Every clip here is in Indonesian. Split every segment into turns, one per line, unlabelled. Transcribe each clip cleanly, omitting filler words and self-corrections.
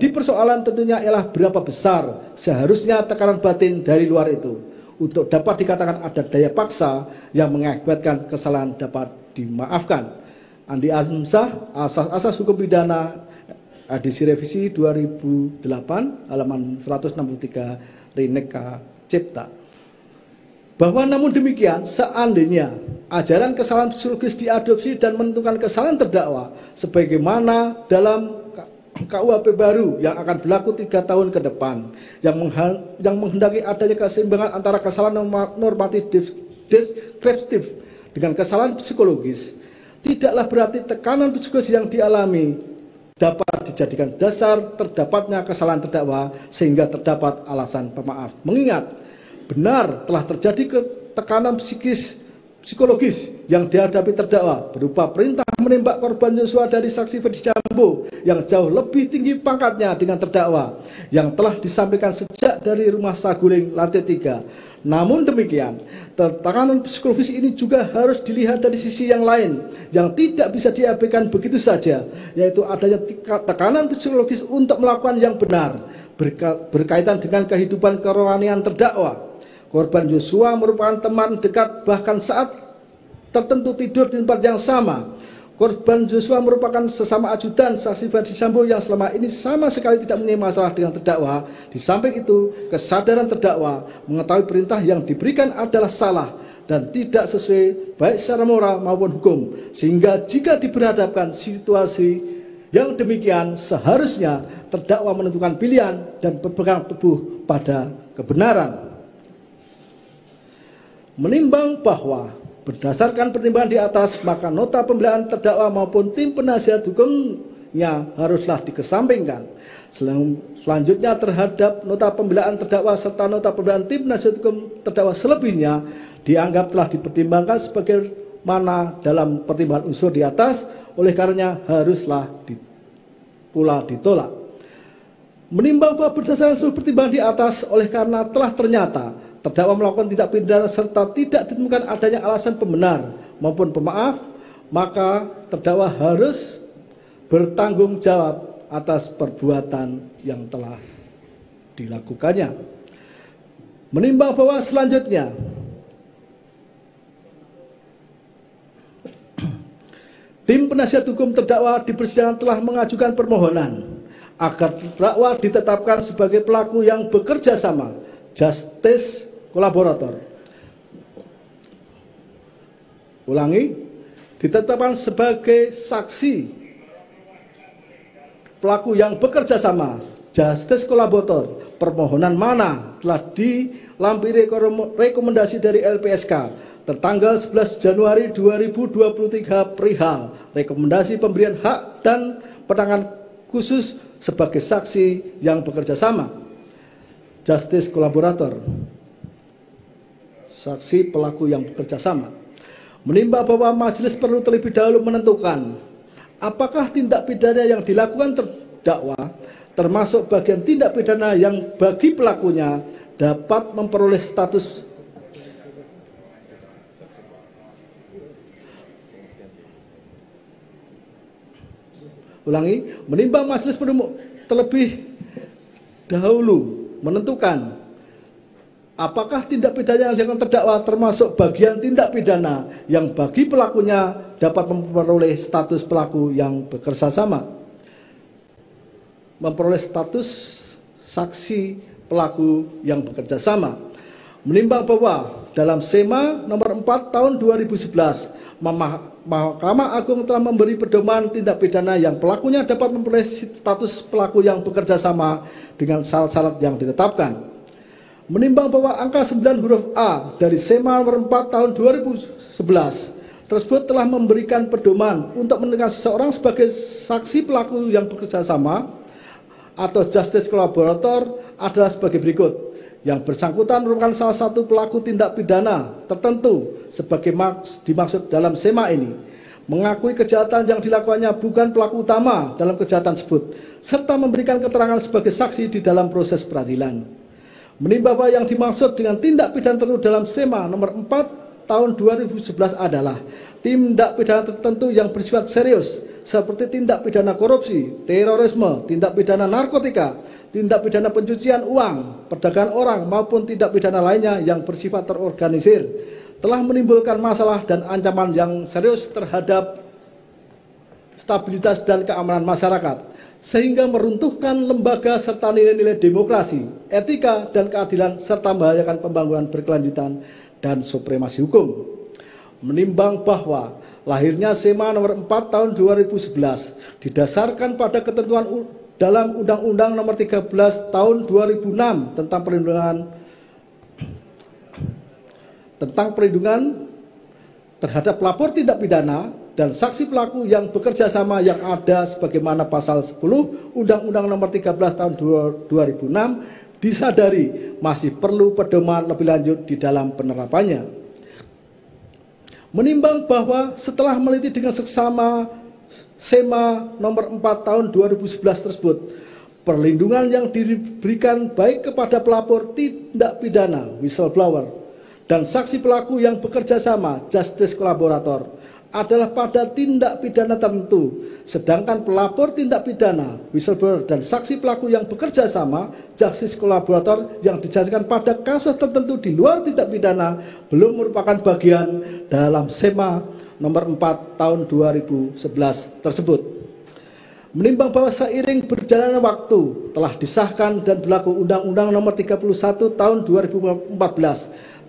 jadi persoalan tentunya ialah berapa besar seharusnya tekanan batin dari luar itu untuk dapat dikatakan ada daya paksa yang mengakibatkan kesalahan dapat dimaafkan. Andi Azmsah, Asas Hukum Pidana, edisi revisi 2008, halaman 163, Rineka Cipta. Bahwa namun demikian, seandainya ajaran kesalahan psikologis diadopsi dan menentukan kesalahan terdakwa sebagaimana dalam KUHP baru yang akan berlaku 3 tahun ke depan, yang menghendaki adanya keseimbangan antara kesalahan normatif deskriptif dengan kesalahan psikologis, tidaklah berarti tekanan psikologis yang dialami dapat dijadikan dasar terdapatnya kesalahan terdakwa sehingga terdapat alasan pemaaf. Mengingat benar telah terjadi tekanan psikologis yang dihadapi terdakwa berupa perintah menembak korban Yosua dari saksi Ferdi Sambo yang jauh lebih tinggi pangkatnya dengan terdakwa yang telah disampaikan sejak dari rumah Saguling lantai 3. Namun demikian, tekanan psikologis ini juga harus dilihat dari sisi yang lain yang tidak bisa diabaikan begitu saja, yaitu adanya tekanan psikologis untuk melakukan yang benar berkaitan dengan kehidupan kerohanian terdakwa. Korban Yosua merupakan teman dekat bahkan saat tertentu tidur di tempat yang sama. Korban Yosua merupakan sesama ajudan saksi Ferdi Sambo yang selama ini sama sekali tidak mempunyai masalah dengan terdakwa. Di samping itu, kesadaran terdakwa mengetahui perintah yang diberikan adalah salah dan tidak sesuai baik secara moral maupun hukum. Sehingga jika diberhadapkan situasi yang demikian, seharusnya terdakwa menentukan pilihan dan berpegang teguh pada kebenaran. Menimbang bahwa berdasarkan pertimbangan di atas, maka nota pembelaan terdakwa maupun tim penasihat hukumnya haruslah dikesampingkan. Selanjutnya terhadap nota pembelaan terdakwa serta nota pembelaan tim penasihat hukum terdakwa selebihnya dianggap telah dipertimbangkan sebagaimana dalam pertimbangan unsur di atas, oleh karenanya haruslah pula ditolak. Menimbang bahwa berdasarkan seluruh pertimbangan di atas, oleh karena telah ternyata terdakwa melakukan tindak pidana serta tidak ditemukan adanya alasan pembenar maupun pemaaf, maka terdakwa harus bertanggung jawab atas perbuatan yang telah dilakukannya. Menimbang bahwa selanjutnya tim penasihat hukum terdakwa di persidangan telah mengajukan permohonan agar terdakwa ditetapkan sebagai pelaku yang bekerja sama, justice kolaborator. Ulangi, ditetapkan sebagai saksi pelaku yang bekerja sama, justice kolaborator. Permohonan mana telah dilampiri rekomendasi dari LPSK tertanggal 11 Januari 2023 perihal rekomendasi pemberian hak dan penanganan khusus sebagai saksi yang bekerja sama, justice kolaborator, saksi pelaku yang bekerja sama. Menimbang bahwa majelis perlu terlebih dahulu menentukan apakah tindak pidana yang dilakukan terdakwa termasuk bagian tindak pidana yang bagi pelakunya dapat memperoleh status menimbang majelis perlu terlebih dahulu menentukan apakah tindak pidana yang dilakukan terdakwa termasuk bagian tindak pidana yang bagi pelakunya dapat memperoleh status pelaku yang bekerja sama, memperoleh status saksi pelaku yang bekerja sama. Menimbang bahwa dalam SEMA nomor 4 tahun 2011 Mahkamah Agung telah memberi pedoman tindak pidana yang pelakunya dapat memperoleh status pelaku yang bekerja sama dengan syarat-syarat yang ditetapkan. Menimbang bahwa angka 9 huruf A dari SEMA nomor 4 tahun 2011 tersebut telah memberikan pedoman untuk menentukan seseorang sebagai saksi pelaku yang bekerja sama atau justice collaborator adalah sebagai berikut. Yang bersangkutan merupakan salah satu pelaku tindak pidana tertentu sebagai dimaksud dalam SEMA ini, mengakui kejahatan yang dilakukannya bukan pelaku utama dalam kejahatan tersebut, serta memberikan keterangan sebagai saksi di dalam proses peradilan. Menimbang bahwa yang dimaksud dengan tindak pidana tertentu dalam SEMA nomor 4 tahun 2011 adalah tindak pidana tertentu yang bersifat serius seperti tindak pidana korupsi, terorisme, tindak pidana narkotika, tindak pidana pencucian uang, perdagangan orang maupun tindak pidana lainnya yang bersifat terorganisir telah menimbulkan masalah dan ancaman yang serius terhadap stabilitas dan keamanan masyarakat, sehingga meruntuhkan lembaga serta nilai-nilai demokrasi, etika, dan keadilan, serta membahayakan pembangunan berkelanjutan dan supremasi hukum. Menimbang bahwa lahirnya SEMA nomor 4 tahun 2011 didasarkan pada ketentuan dalam Undang-Undang nomor 13 tahun 2006 tentang perlindungan terhadap pelapor tindak pidana dan saksi pelaku yang bekerja sama yang ada sebagaimana pasal 10 Undang-Undang nomor 13 tahun 2006 disadari masih perlu pedoman lebih lanjut di dalam penerapannya. Menimbang bahwa setelah meneliti dengan seksama SEMA nomor 4 tahun 2011 tersebut, perlindungan yang diberikan baik kepada pelapor tindak pidana whistleblower dan saksi pelaku yang bekerja sama justice collaborator adalah pada tindak pidana tertentu, sedangkan pelapor tindak pidana whistleblower dan saksi pelaku yang bekerja sama justice collaborator yang dijalankan pada kasus tertentu di luar tindak pidana belum merupakan bagian dalam SEMA nomor 4 tahun 2011 tersebut. Menimbang bahwa seiring berjalannya waktu telah disahkan dan berlaku Undang-Undang nomor 31 tahun 2014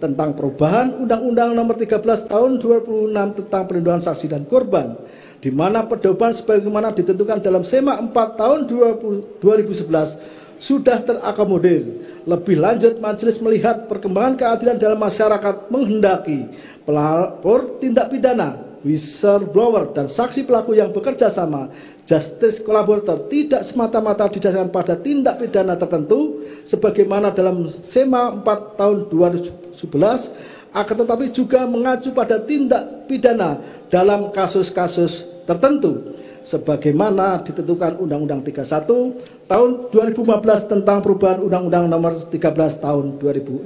tentang perubahan Undang-Undang nomor 13 tahun 2006 tentang perlindungan saksi dan korban, di mana pedoman sebagaimana ditentukan dalam SEMA 4 tahun 2011 sudah terakomodir. Lebih lanjut, majelis melihat perkembangan keadilan dalam masyarakat menghendaki pelapor tindak pidana, whistleblower, dan saksi pelaku yang bekerja sama justice collaborator tidak semata-mata didasarkan pada tindak pidana tertentu sebagaimana dalam SEMA 4 tahun 2011, akan tetapi juga mengacu pada tindak pidana dalam kasus-kasus tertentu sebagaimana ditentukan Undang-Undang 31 tahun 2015 tentang perubahan Undang-Undang nomor 13 tahun 2006.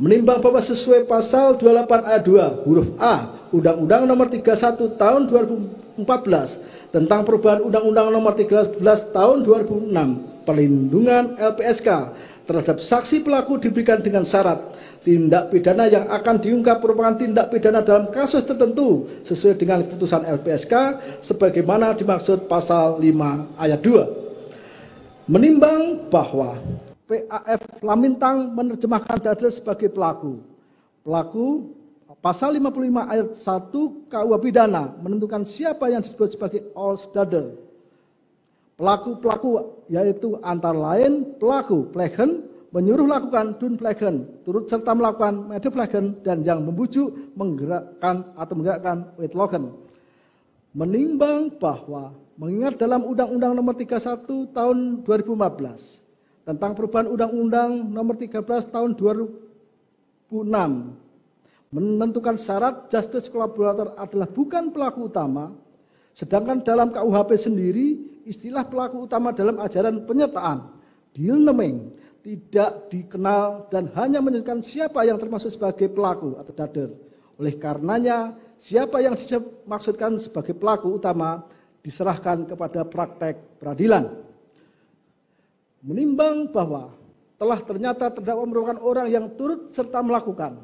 Menimbang bahwa sesuai pasal 28 ayat 2 huruf A Undang-Undang nomor 31 tahun 2014 tentang perubahan Undang-Undang nomor 13 tahun 2006, perlindungan LPSK terhadap saksi pelaku diberikan dengan syarat tindak pidana yang akan diungkap merupakan tindak pidana dalam kasus tertentu sesuai dengan keputusan LPSK sebagaimana dimaksud pasal 5 ayat 2. Menimbang bahwa PAF Lamintang menerjemahkan Dader sebagai pelaku. Pasal 55 ayat 1 KUH Pidana menentukan siapa yang disebut sebagai Dader. Pelaku-pelaku yaitu antara lain pelaku plegen, menyuruh lakukan plegen, turut serta melakukan plegen, dan yang membujuk, menggerakkan witlogen. Menimbang bahwa mengingat dalam Undang-Undang nomor 31 tahun 2015 tentang perubahan Undang-Undang nomor 13 tahun 2006 menentukan syarat justice collaborator adalah bukan pelaku utama, sedangkan dalam KUHP sendiri istilah pelaku utama dalam ajaran penyertaan deal naming tidak dikenal dan hanya menyebutkan siapa yang termasuk sebagai pelaku atau dader. Oleh karenanya siapa yang dimaksudkan sebagai pelaku utama diserahkan kepada praktek peradilan. Menimbang bahwa telah ternyata terdakwa merupakan orang yang turut serta melakukan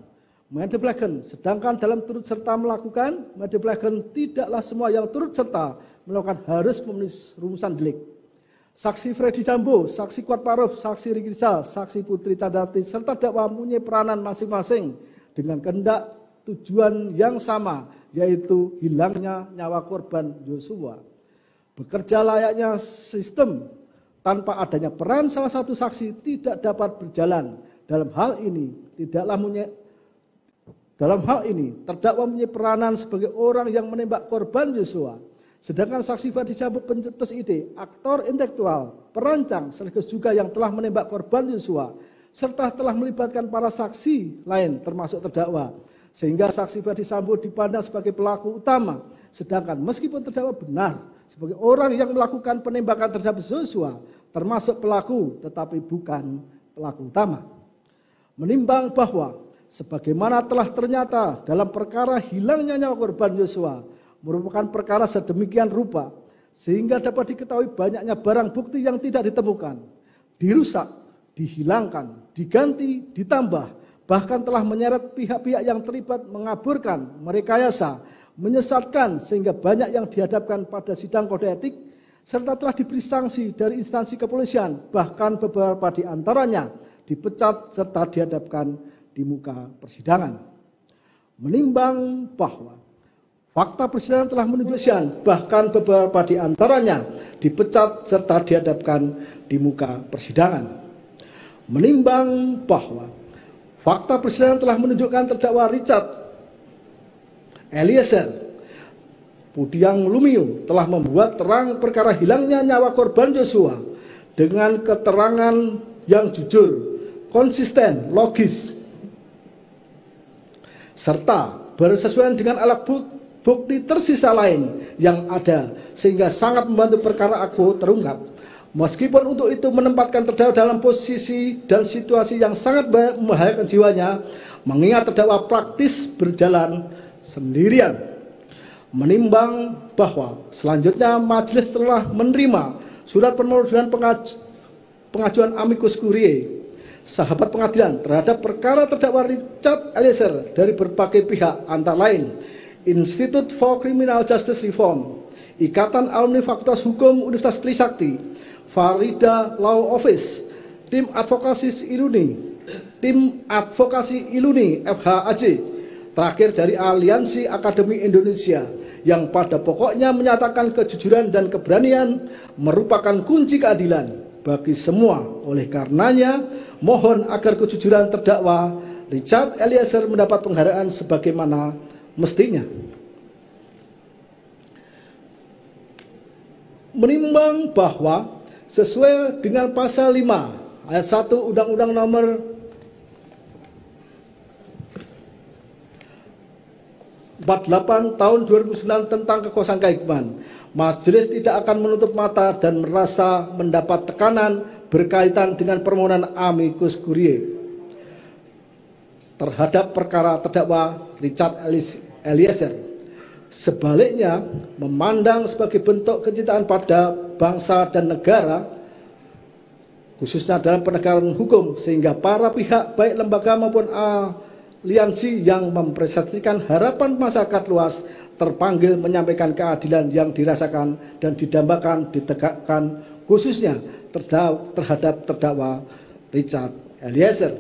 medeplegen, sedangkan dalam turut serta melakukan medeplegen tidaklah semua yang turut serta melakukan harus memenuhi rumusan delik. Saksi Freddy Sambo, saksi Kuat Maruf, saksi Ricky Rizal, saksi Putri Candrawati serta dakwa mempunyai peranan masing-masing dengan kehendak tujuan yang sama, yaitu hilangnya nyawa korban Yosua. Bekerja layaknya sistem tanpa adanya peran salah satu saksi tidak dapat berjalan. Dalam hal ini, terdakwa mempunyai peranan sebagai orang yang menembak korban Yosua. Sedangkan saksi Freddy Sambo pencetus ide, aktor intelektual, perancang, sekaligus juga yang telah menembak korban Yosua, serta telah melibatkan para saksi lain termasuk terdakwa. Sehingga saksi Freddy Sambo dipandang sebagai pelaku utama. Sedangkan meskipun terdakwa benar sebagai orang yang melakukan penembakan terhadap Yosua, termasuk pelaku tetapi bukan pelaku utama. Menimbang bahwa sebagaimana telah ternyata dalam perkara hilangnya nyawa korban Yosua merupakan perkara sedemikian rupa sehingga dapat diketahui banyaknya barang bukti yang tidak ditemukan, dirusak, dihilangkan, diganti, ditambah, bahkan telah menyeret pihak-pihak yang terlibat mengaburkan, merekayasa, menyesatkan sehingga banyak yang dihadapkan pada sidang kode etik serta telah diberi sanksi dari instansi kepolisian, bahkan beberapa di antaranya dipecat serta dihadapkan di muka persidangan. Menimbang bahwa fakta persidangan telah menunjukkan bahkan beberapa di antaranya dipecat serta dihadapkan di muka persidangan. Menimbang bahwa fakta persidangan telah menunjukkan terdakwa Richard Eliezer Pudiang Lumiu telah membuat terang perkara hilangnya nyawa korban Joshua dengan keterangan yang jujur, konsisten, logis, serta bersesuaian dengan alat bukti tersisa lain yang ada sehingga sangat membantu perkara aku terungkap. Meskipun untuk itu menempatkan terdakwa dalam posisi dan situasi yang sangat membahayakan jiwanya, mengingat terdakwa praktis berjalan sendirian. Menimbang bahwa selanjutnya majelis telah menerima surat permohonan pengajuan amicus curiae sahabat pengadilan terhadap perkara terdakwa Richard Eliezer dari berbagai pihak, antara lain Institute for Criminal Justice Reform, Ikatan Alumni Fakultas Hukum Universitas Trisakti, Farida Law Office, Tim Advokasi Iluni FHAJ, terakhir dari Aliansi Akademi Indonesia yang pada pokoknya menyatakan kejujuran dan keberanian merupakan kunci keadilan bagi semua. Oleh karenanya, mohon agar kejujuran terdakwa Richard Eliezer mendapat penghargaan sebagaimana mestinya. Menimbang bahwa sesuai dengan pasal 5 ayat 1 Undang-Undang Nomor 48 tahun 2009 tentang kekuasaan kehakiman, majelis tidak akan menutup mata dan merasa mendapat tekanan berkaitan dengan permohonan amicus curiae terhadap perkara terdakwa Richard Eliezer. Sebaliknya, memandang sebagai bentuk kecintaan pada bangsa dan negara, khususnya dalam penegakan hukum, sehingga para pihak baik lembaga maupun aliansi yang mempresentasikan harapan masyarakat luas terpanggil menyampaikan keadilan yang dirasakan dan didambakan ditegakkan khususnya terhadap terdakwa Richard Eliezer.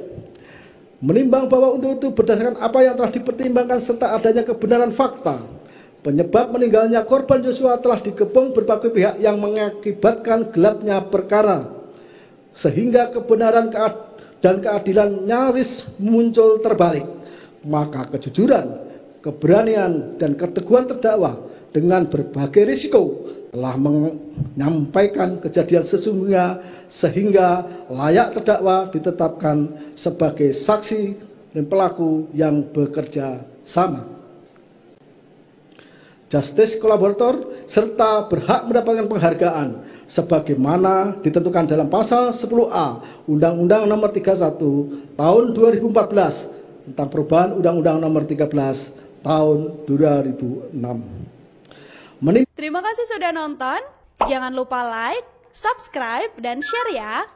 Menimbang bahwa untuk itu berdasarkan apa yang telah dipertimbangkan serta adanya kebenaran fakta, penyebab meninggalnya korban Joshua telah dikepung berbagai pihak yang mengakibatkan gelapnya perkara, sehingga kebenaran dan keadilan nyaris muncul terbalik, maka kejujuran, keberanian, dan keteguhan terdakwa dengan berbagai risiko telah menyampaikan kejadian sesungguhnya sehingga layak terdakwa ditetapkan sebagai saksi dan pelaku yang bekerja sama, justice kolaborator, serta berhak mendapatkan penghargaan sebagaimana ditentukan dalam pasal 10A Undang-Undang Nomor 31 Tahun 2014 tentang perubahan Undang-Undang Nomor 13 Tahun 2006.
Terima kasih sudah nonton. Jangan lupa like, subscribe, dan share ya.